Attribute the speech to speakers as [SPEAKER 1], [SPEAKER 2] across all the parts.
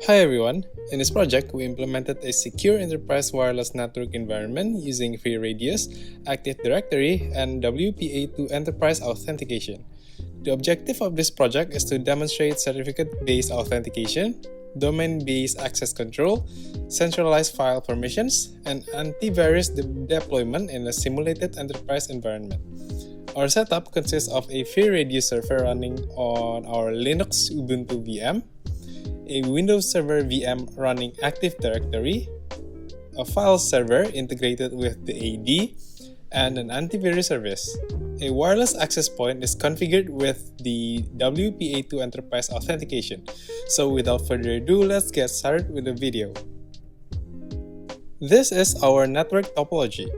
[SPEAKER 1] Hi everyone, in this project we implemented a secure enterprise wireless network environment using FreeRADIUS, Active Directory, and WPA2-Enterprise authentication. The objective of this project is to demonstrate certificate-based authentication, domain-based access control, centralized file permissions, and antivirus deployment in a simulated enterprise environment. Our setup consists of a FreeRADIUS server running on our Linux Ubuntu VM, a Windows Server VM running Active Directory, a file server integrated with the AD, and an antivirus service. A wireless access point is configured with the WPA2-Enterprise authentication. So without further ado, let's get started with the video. This is our network topology.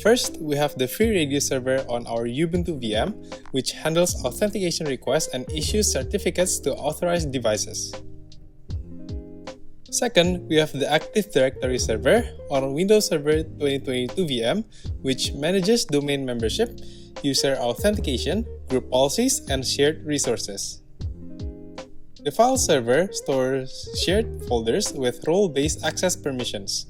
[SPEAKER 1] First, we have the FreeRADIUS server on our Ubuntu VM, which handles authentication requests and issues certificates to authorized devices. Second, we have the Active Directory server on Windows Server 2022 VM, which manages domain membership, user authentication, group policies, and shared resources. The file server stores shared folders with role-based access permissions.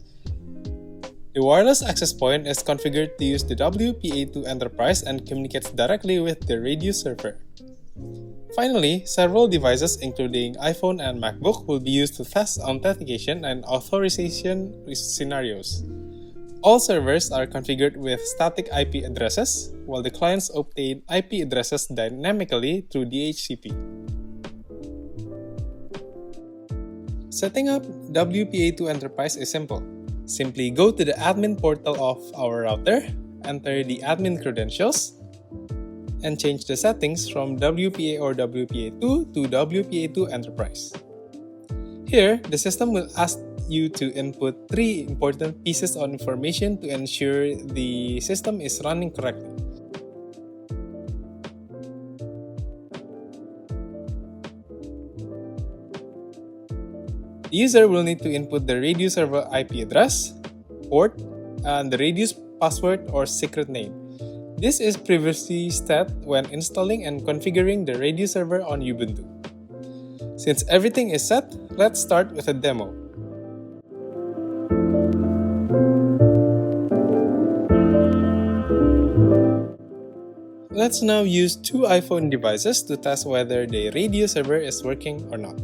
[SPEAKER 1] The wireless access point is configured to use the WPA2-Enterprise and communicates directly with the Radius server. Finally, several devices including iPhone and MacBook will be used to test authentication and authorization scenarios. All servers are configured with static IP addresses, while the clients obtain IP addresses dynamically through DHCP. Setting up WPA2-Enterprise is simple. Simply go to the admin portal of our router, enter the admin credentials, and change the settings from WPA or WPA2 to WPA2-Enterprise. Here, the system will ask you to input 3 important pieces of information to ensure the system is running correctly. The user will need to input the Radius server IP address, port, and the Radius password or secret name. This is previously set when installing and configuring the Radius server on Ubuntu. Since everything is set, let's start with a demo. Let's now use 2 iPhone devices to test whether the Radius server is working or not.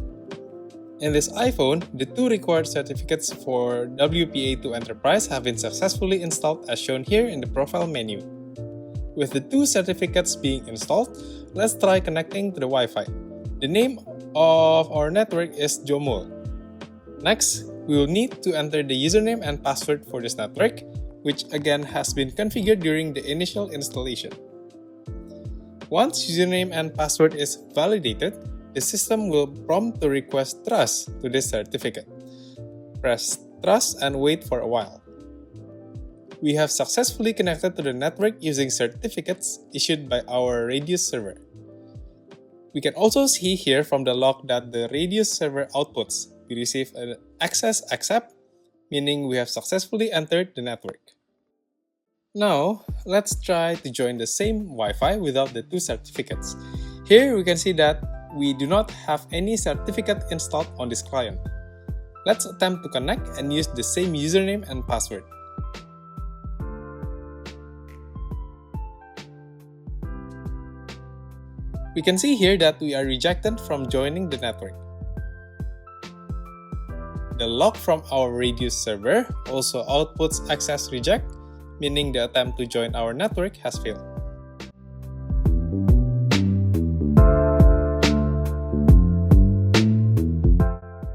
[SPEAKER 1] In this iPhone, the 2 required certificates for WPA2-Enterprise have been successfully installed as shown here in the profile menu. With the 2 certificates being installed, let's try connecting to the Wi-Fi. The name of our network is Jomul. Next, we will need to enter the username and password for this network, which again has been configured during the initial installation. Once username and password is validated, the system will prompt to request trust to this certificate. Press trust and wait for a while. We have successfully connected to the network using certificates issued by our Radius server. We can also see here from the log that the Radius server outputs. We receive an access accept, meaning we have successfully entered the network. Now, let's try to join the same Wi-Fi without the 2 certificates. Here we can see that we do not have any certificate installed on this client. Let's attempt to connect and use the same username and password. We can see here that we are rejected from joining the network. The log from our Radius server also outputs access reject, meaning the attempt to join our network has failed.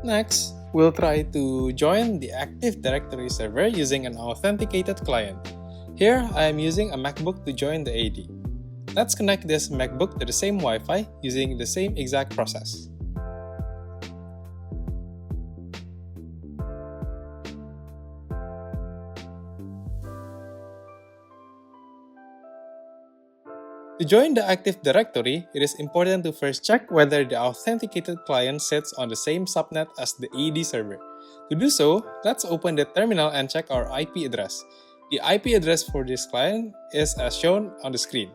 [SPEAKER 1] Next, we'll try to join the Active Directory server using an authenticated client. Here, I am using a MacBook to join the AD. Let's connect this MacBook to the same Wi-Fi using the same exact process. To join the Active Directory, it is important to first check whether the authenticated client sits on the same subnet as the AD server. To do so, let's open the terminal and check our IP address. The IP address for this client is as shown on the screen.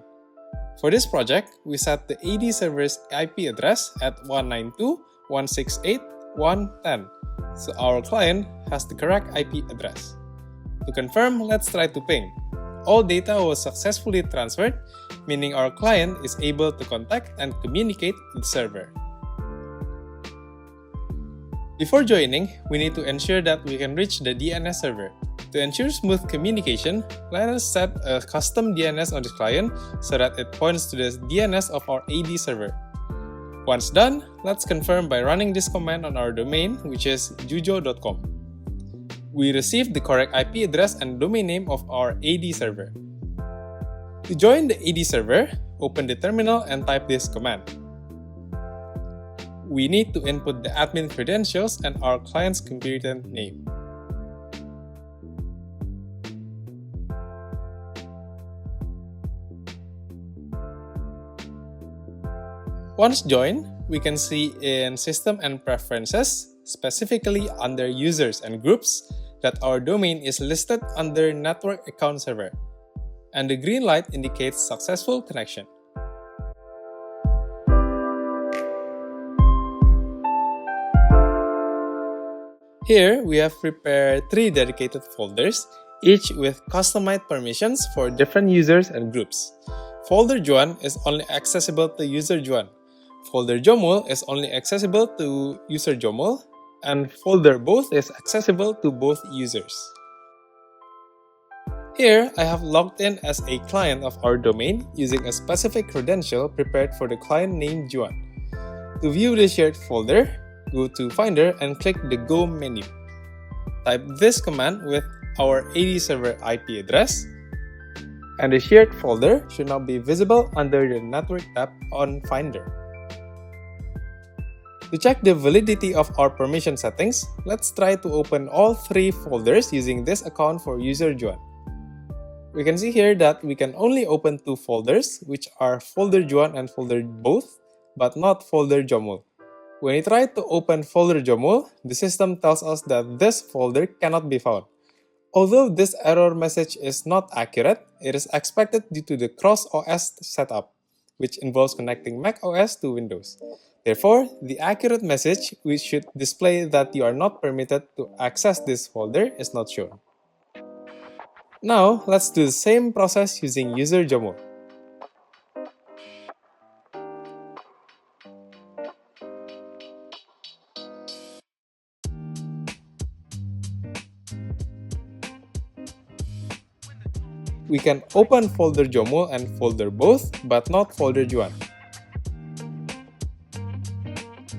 [SPEAKER 1] For this project, we set the AD server's IP address at 192.168.110 so our client has the correct IP address. To confirm, let's try to ping. All data was successfully transferred, meaning our client is able to contact and communicate with the server. Before joining, we need to ensure that we can reach the DNS server. To ensure smooth communication, let us set a custom DNS on this client so that it points to the DNS of our AD server. Once done, let's confirm by running this command on our domain, which is jujo.com. We received the correct IP address and domain name of our AD server. To join the AD server, open the terminal and type this command. We need to input the admin credentials and our client's computer name. Once joined, we can see in System and Preferences, specifically under Users and Groups, that our domain is listed under Network Account Server, and the green light indicates successful connection. Here, we have prepared 3 dedicated folders, each with customized permissions for different users and groups. Folder Juan is only accessible to user Juan. Folder Jomul is only accessible to user Jomul, and folder both is accessible to both users. Here, I have logged in as a client of our domain using a specific credential prepared for the client named Juan. To view the shared folder, go to Finder and click the Go menu. Type this command with our AD server IP address, and the shared folder should now be visible under the Network tab on Finder. To check the validity of our permission settings, let's try to open all 3 folders using this account for user Juan. We can see here that we can only open 2 folders, which are folder Juan and folder both, but not folder Jomul. When we try to open folder Jomul, the system tells us that this folder cannot be found. Although this error message is not accurate, it is expected due to the cross-OS setup, which involves connecting Mac OS to Windows. Therefore, the accurate message, which should display that you are not permitted to access this folder, is not shown. Now, let's do the same process using user Jomul. We can open folder Jomul and folder both, but not folder Juan.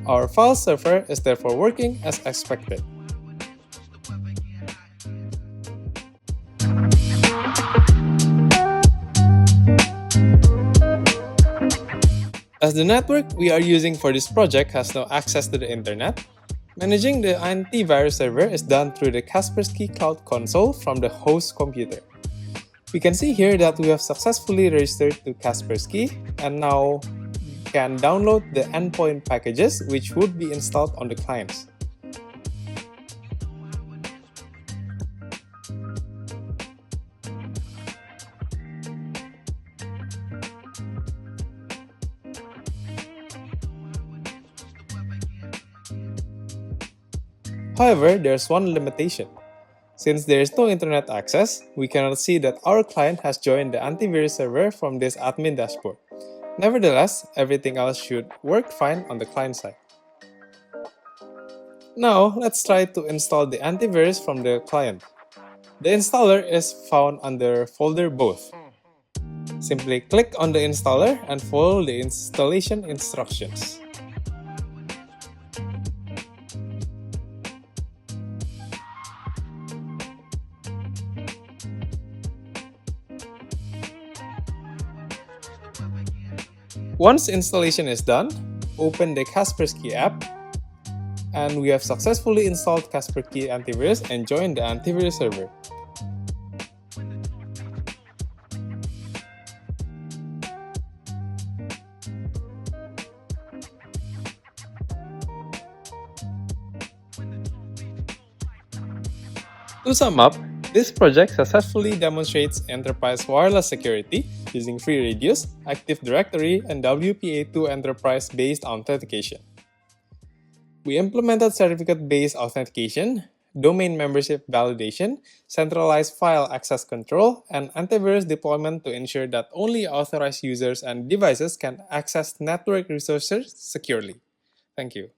[SPEAKER 1] Our file server is therefore working as expected. As the network we are using for this project has no access to the internet, managing the antivirus server is done through the Kaspersky Cloud Console from the host computer. We can see here that we have successfully registered to Kaspersky and now can download the Endpoint packages which would be installed on the clients. However, there's one limitation. Since there is no internet access, we cannot see that our client has joined the antivirus server from this admin dashboard. Nevertheless, everything else should work fine on the client side. Now, let's try to install the antivirus from the client. The installer is found under folder both. Simply click on the installer and follow the installation instructions. Once installation is done, open the Kaspersky app, and we have successfully installed Kaspersky Antivirus and joined the antivirus server. To sum up, this project successfully demonstrates enterprise wireless security using FreeRADIUS, Active Directory, and WPA2-Enterprise based authentication. We implemented certificate-based authentication, domain membership validation, centralized file access control, and antivirus deployment to ensure that only authorized users and devices can access network resources securely. Thank you.